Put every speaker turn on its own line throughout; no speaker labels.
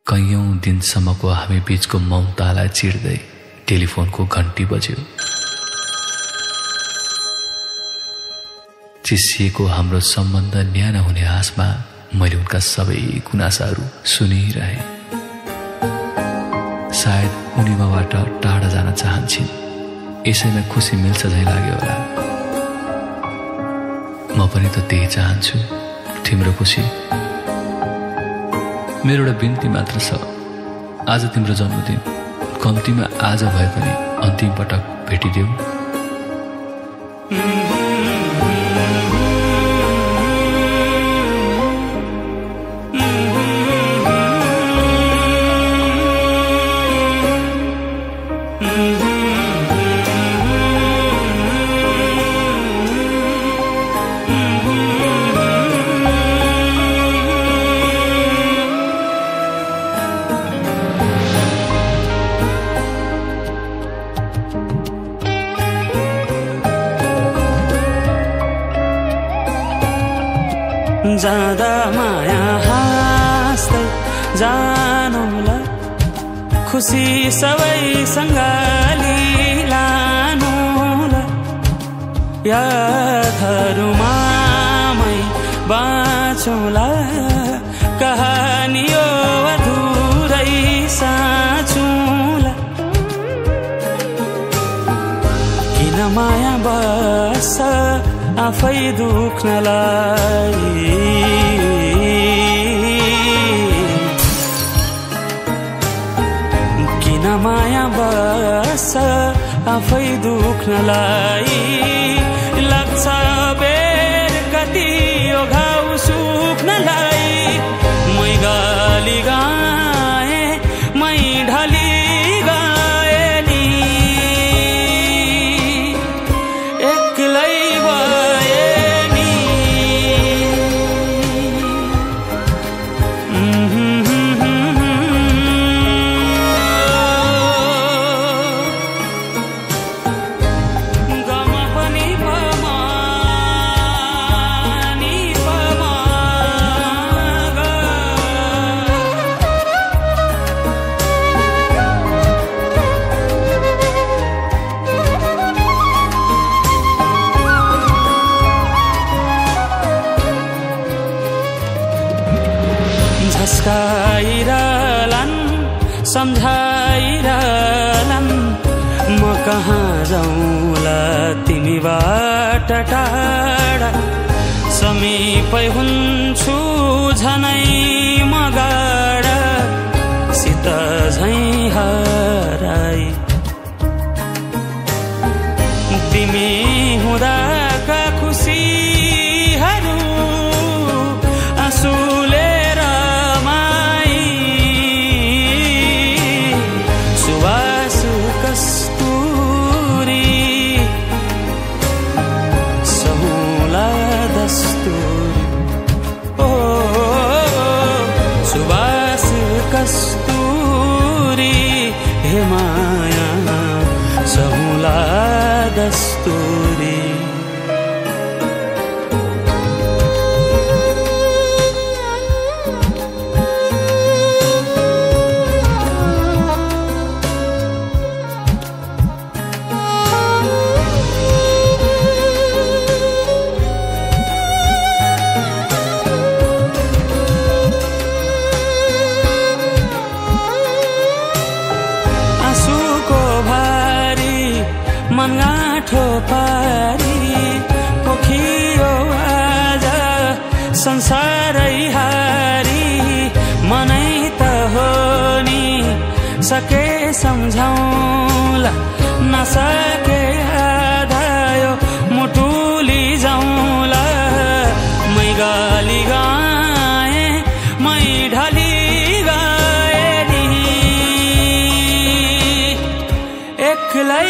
कैयौं दिनसम्मको हामी बीचको मौनतालाई चिर्दै टेलिफोनको घण्टी बज्यो। चिसिएको हाम्रो सम्बन्ध न्यानो हुने आशमा मैले उनका सबै गुनासाहरू सुनिरहेँ। सायद उनी मबाट टाढा जान चाहन्छन्, यसैमा खुसी मिल्छ झैँ लाग्यो होला। म पनि त त्यही चाहन्छु, तिम्रो खुसी। मेरो एउटा बिन्ती मात्र छ, आज तिम्रो जन्मदिन, कम्तीमा आज भए पनि अन्तिम पटक भेटिदेऊ।
जाँदा माया हाँस्दै जानुला, खुसी सबैसँग लिलानुला, यादहरूमा मै बाँचौँला, कहानी यो अधुरै साँचौँला। किन माया बस्छ आफै दुख्नलाई, किन माया बस्छ आफै दुख्नलाई। लाग्छ बेर कति यो घाउ सुक्नलाई, मै गाली गाएँ मै ढली गाएँ नि, एक्लै झस्काइरहलान् सम्झाइरहलान्, म कहाँ जाउँला तिमीबाट टाढा, समीपै हुन्छु झनै म गाडा, सित झैँ हराई। तिमी हुँदाका खुसीहरू आँसुले कस्तूरी, हे माया सहुला दस्तूरी। मन गाँठो पारी पोखियो आज संसारै हारी, मनै त हो नि सके सम्झौला, नसके आधायो मुटुली जाउँला। मै गाली गाएँ मै ढली गाएँ नि, एक्लै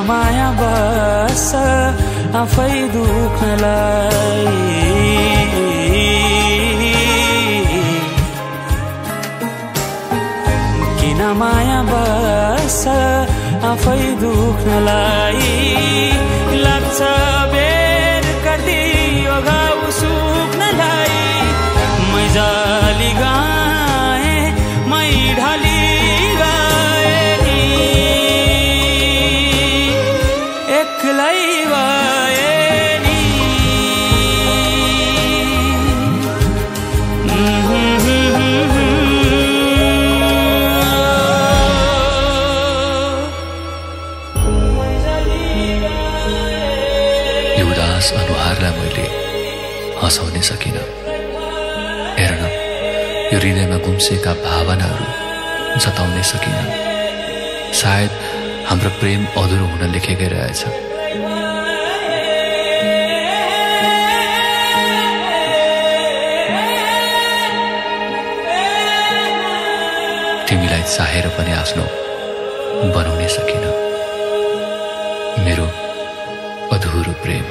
माया बस आफै दुख्नलाई किन माया बस आफै दुख्नलाई लाग्छ बेर कति यो घाउ सुक्नलाई मै जाली गाए मै ढाली गाए एक्लै गए नि
यो उदास अनुहारलाई मैले हँसाउन सकिन। हेर न, यो हृदयमा गुम्सेका भावनाहरू जताउन सकिन। सायद हाम्रो प्रेम अधुरो हुन लेखेकै रहेछ। तिमीलाई चाहेर पनि आफ्नो बनाउन सकिन मेरो अधुरो प्रेम।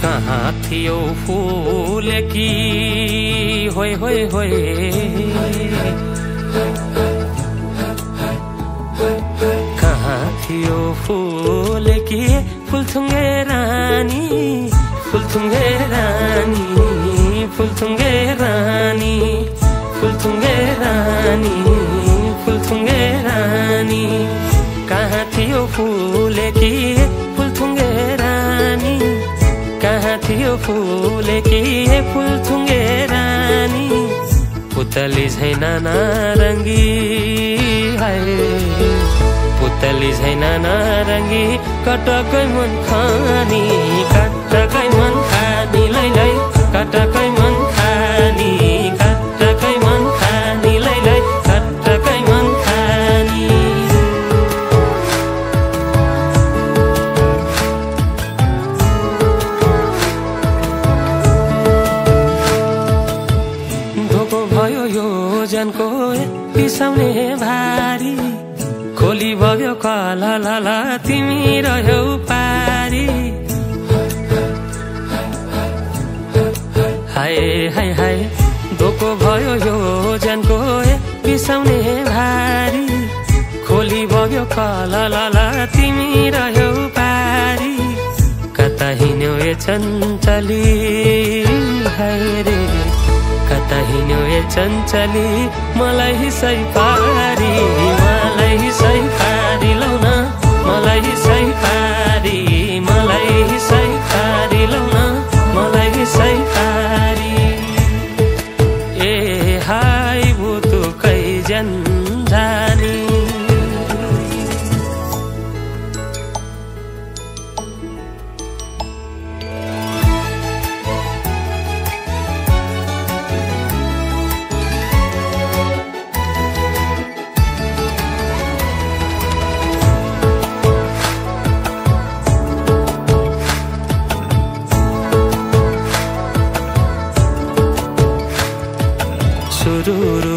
कहाँ थियो फुलेकी होय होय होय कहाँ थियो फुलेकी फुलथुङ्गे रानी फुलथुङ्गे रानी फुलथुङ्गे रानी फुलथुङ्गे रानी फुलथुङ्गे रानी कहाँ थियो फुलेकी फुलथुङ्गे रानी कहाँ थियो फुलेकी फुलथुङ्गे रानी पुतली छैन नारङ्गी हाय पुतली छैन नारङ्गी कटकै मन खानी कटकै मन खानी लै लै कटकै मन खानी कटकै मन खानी लै लै कटकै मन खानी योजनको पिसाउने भारी खोली बग्यो कला लाला तिमी रह्यौ पारी हाय हाय हाय धोको भयो योजनको पिसाउने भारी खोली बग्यो कला लाला तिमी रह्यौ पारी कता हिँड्यौ ए चञ्चली हाय रे कता हिँड्यौ ए चञ्चली मलाई सही पारी लौ न मलाई सही पारी लौ न मलाई सही पारी ए हाय बुतुकै जन्जानी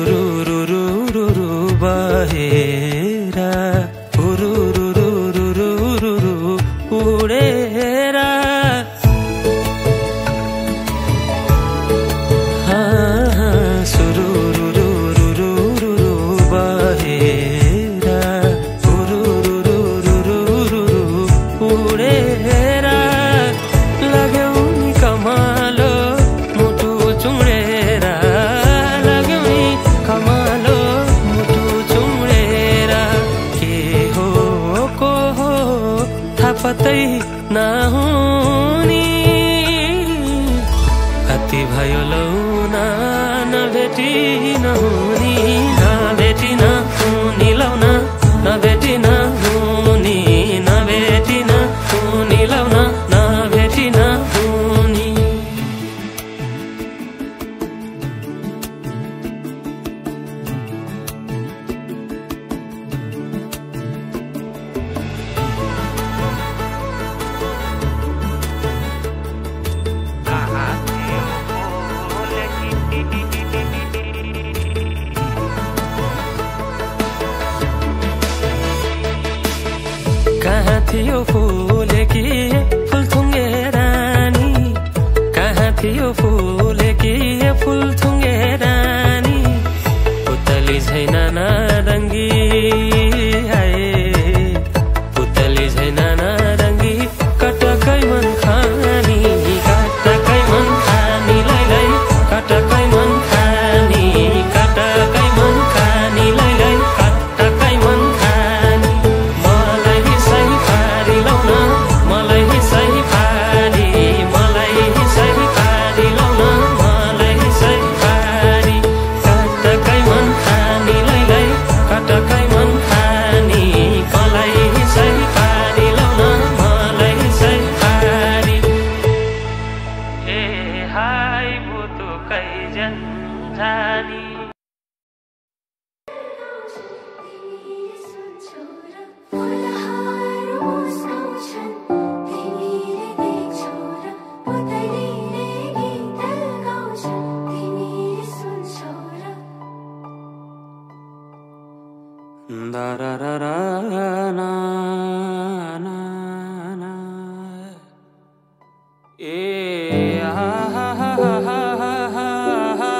रुरुरुरुरुरुरु बहेरा रुरुरुरुरुरुरु उडेरा सुरुरुरुरुरुरु बहेरा रुरुरुरुरुरु उडेरा लाग्यौ नि कमालो मुटु चुडेरा कमालो नहुनी नभेटी नहुनी लाउन नभेटी नहुनी नभेटी नहुनी लाउन नभेटी नहुनी कहाँ थियो फुलेकी फुलथुङ्गे रानी कहाँ थियो फुलेकी फुलथुङ्गे रानी पुतली छैन नारङ्गी आए पुतली छैन नारङ्गी कटकै मन खानी कटकै मन खानी लै लै कटकै मन खानी कटकै मन खानी लै लै कटकै मन खानी मलाई सही पारी लाउन मलाई सही पारी मलाई सही पारी लाउन मलाई सही पारी कटकै मन खानी लै लै कटकै मन खानी मलाई सही पारी लाउन मलाई सही पारी ए हाय बुतुकै जन्जानी da da da da na na na ha ha ha ha ha ha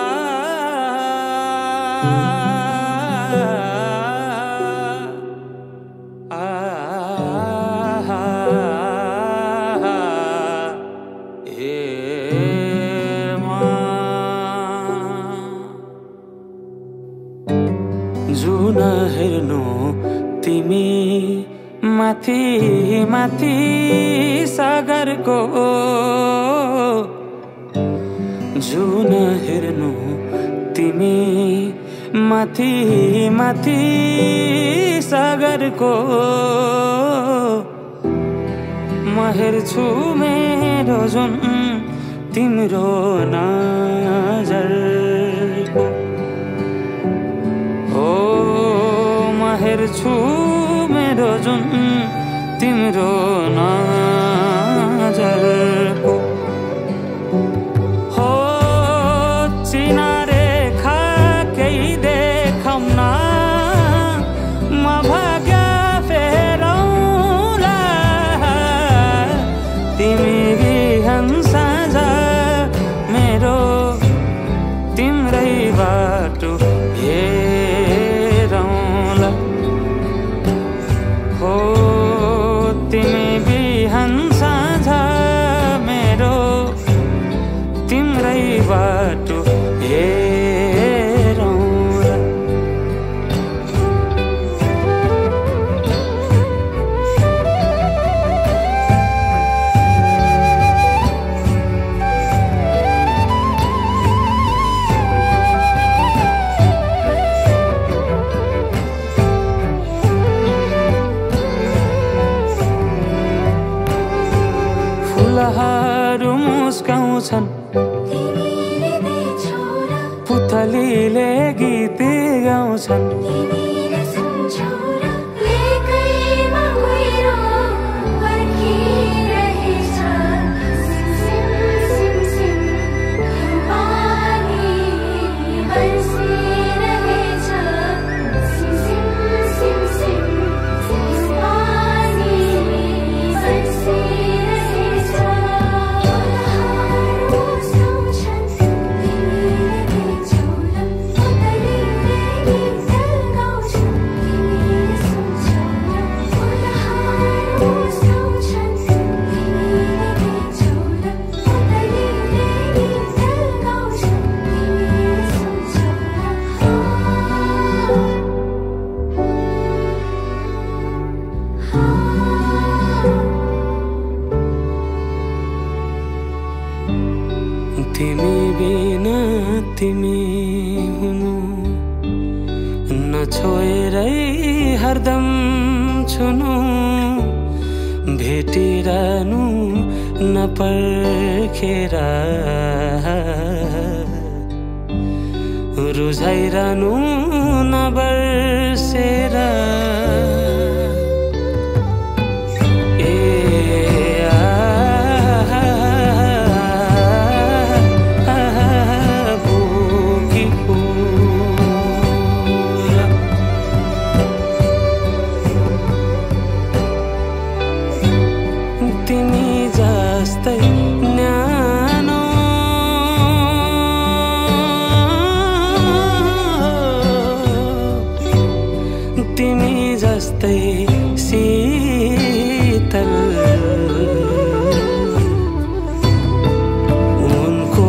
जुन हेर्नु तिमी माथि माथि सागरको जुन हेर्नु तिमी माथि माथि सागरको म हेर्छु मेरो जुन तिम्रो नजरको हेर्छु मेरो जुन तिम्रो नजरको हो चिनारेखा केही देखाउन म भाग्य फेरौँला तिमी बिहान साँझ मेरो तिम्रै बाटो हो तिमी बिहान साँझ मेरो तिम्रै बाटो हेरौँला फुलहरू मुस्काउँछन् पुतलीले गीत गाउँछन् छोएरै हरदम छुनु भेटिरहनु नपर्खेर रुझाइरहनु नबर्सेर तिमी जस्तै न्यानो तिमी जस्तै शीतल उनको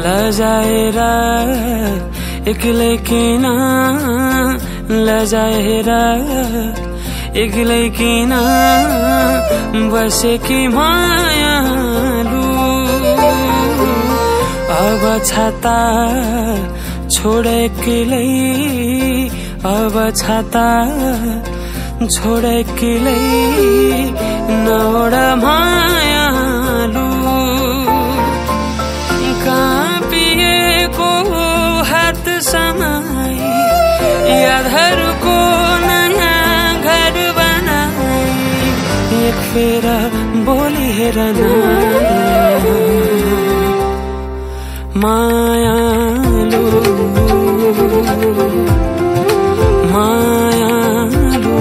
लजाएर एक्लै किन लजाएर एक्लै किन बसेकी मायालु अब छाता छोड एक्लै अब छाता छोड एक्लै नौड मायालु काँपिएको हात समाई यादहरूको नयाँ घर बनाई एक फेर बोली हेर न मायालु मायालु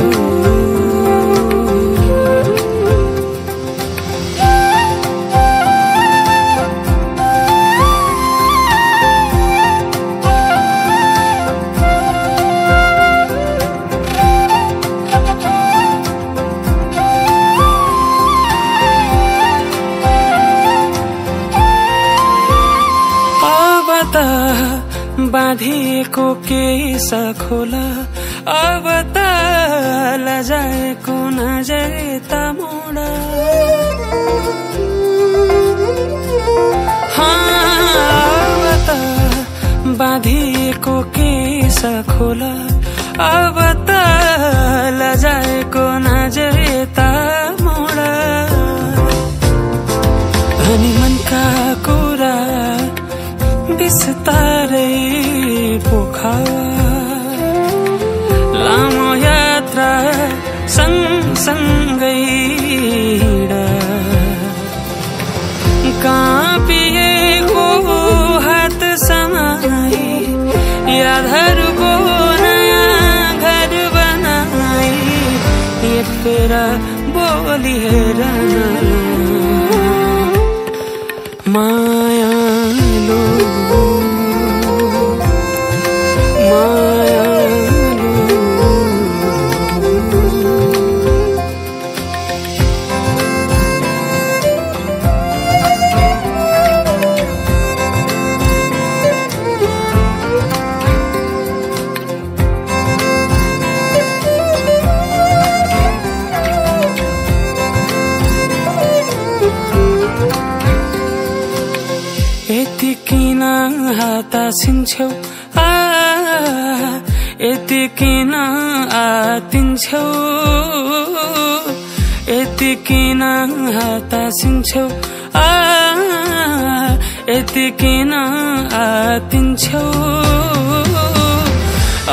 बाँधिएको केस खोला अब त लजाएको नजर त मोडा अब त बाँधिएको केस खोला अब त लजाएको नजर त मोडा अनि मनका कुरा बिस्तारै पोखरा लामो यात्रा सँगसँगै काँपिएको हात समाई यादहरूको नयाँ घर बनाई एक फेर बोली हेर मायालु यति किन हात आछिन्छौ यति किन आतिन्छौ यति किन हात आछिन्छौ यति किन आतिन्छौ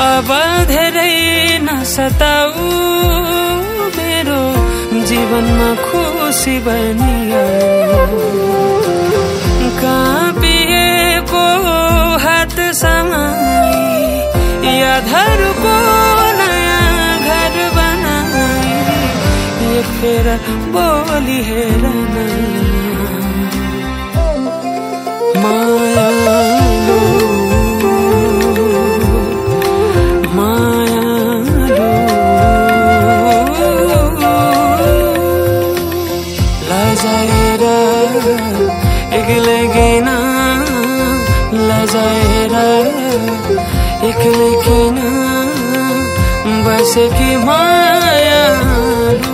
अब धेरै नसताऊ मेरो जीवनमा खुसी बनियो काँपिएको हात समाई यादहरूको नयाँ घर बनाई एक लजाएर बोली हेर न मायालु मायालु लजाएर एक्लै किन लजाएर एक्लै किन बसेकी मायालु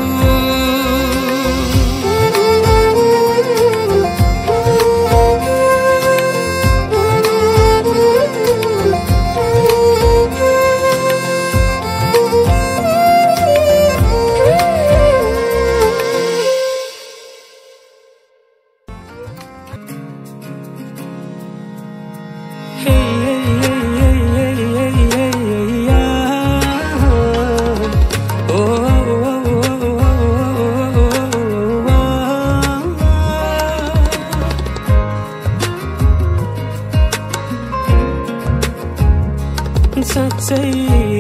साँच्चै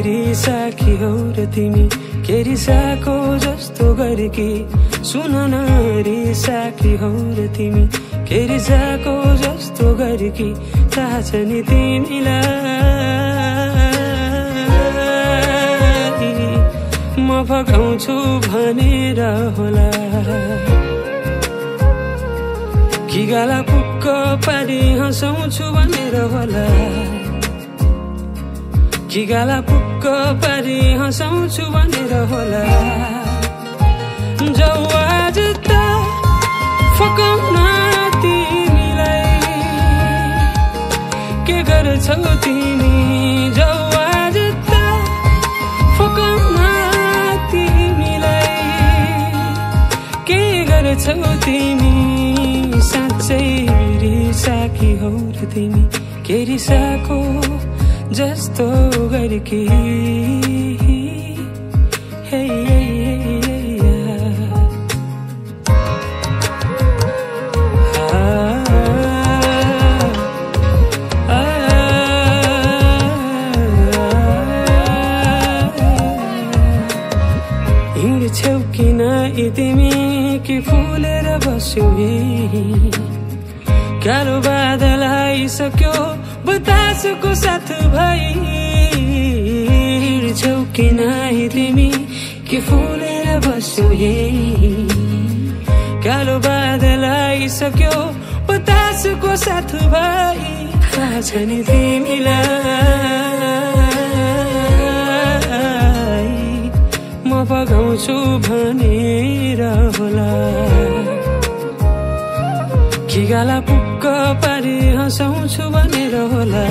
रिसाकी हौ र तिमी के रिसाको जस्तो गरेकी सुन न रिसाकी हौ र तिमी के रिसाको जस्तो गरेकी थाहा छ नि तिमीलाई म फकाउँछु भनेर होला कि गाला पुक्क पारी हँसाउँछु भनेर होला कि गाला पुक्क पारी हँसाउँछु भनेर होला जाऊ आज त फकाउन तिमीलाई के गर्छौ तिमी जाऊ आज त फकाउन तिमीलाई के गर्छौ तिमी साँच्चै रिसाकी हौ र तिमी के रिसाको जस्तो गरेकी हिँड्छौ किन तिमी कि फुलेर बस्यौ कालो बादल आइसक्यो बतासको साथ भाइ हिँड्छौ किन तिमी कि फुलेर बस्यौ कालो बादल आइसक्यो बतासको साथ भाइ थाहा छ नि तिमीलाई म पकाउँछु भनेर होला कि गाला पुक्क पारी हँसाउँछु भनेर होला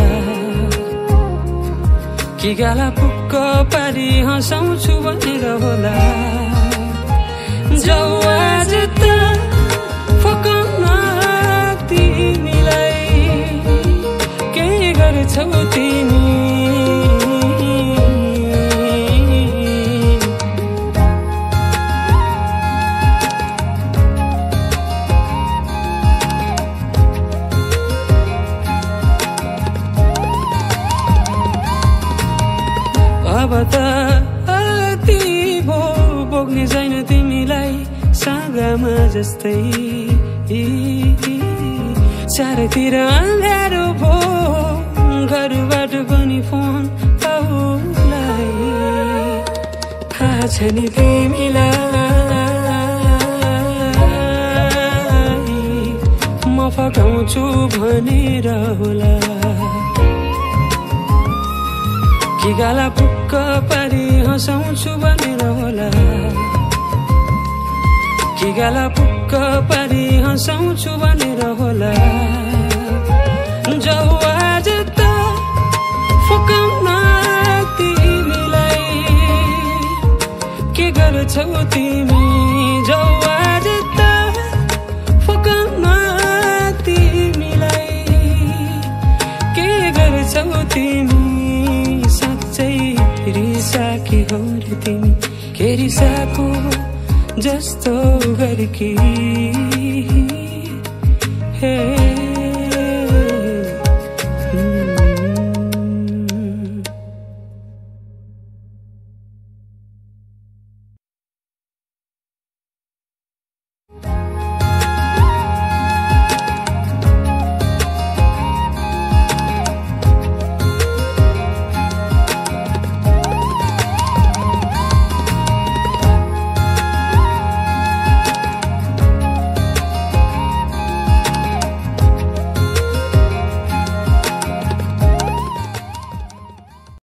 कि गाला पुक्क पारी हँसाउँछु भनेर होला जाऊ आज त फकाउन तिमीलाई के गर्छौ तिमी अब त अति भो बोक्ने छैन तिमीलाई सागामा जस्तै चारैतिर अँध्यारो भो घरबाट पनि फोन आउलाई थाहा छ नि तिमीलाई म फकाउँछु भनेर होला कि गाला पुक्क पारी हँसाउँछु भनेर होला कि गाला पुक्क पारी हँसाउँछु भनेर होला जाऊ आज त फकाउन तिमीलाई के गर्छौ तिमी जाऊ आज त फकाउन तिमीलाई के गर्छौ तिमी रिसाकी हौ र तिमी के रिसाको जस्तो गरेकी हे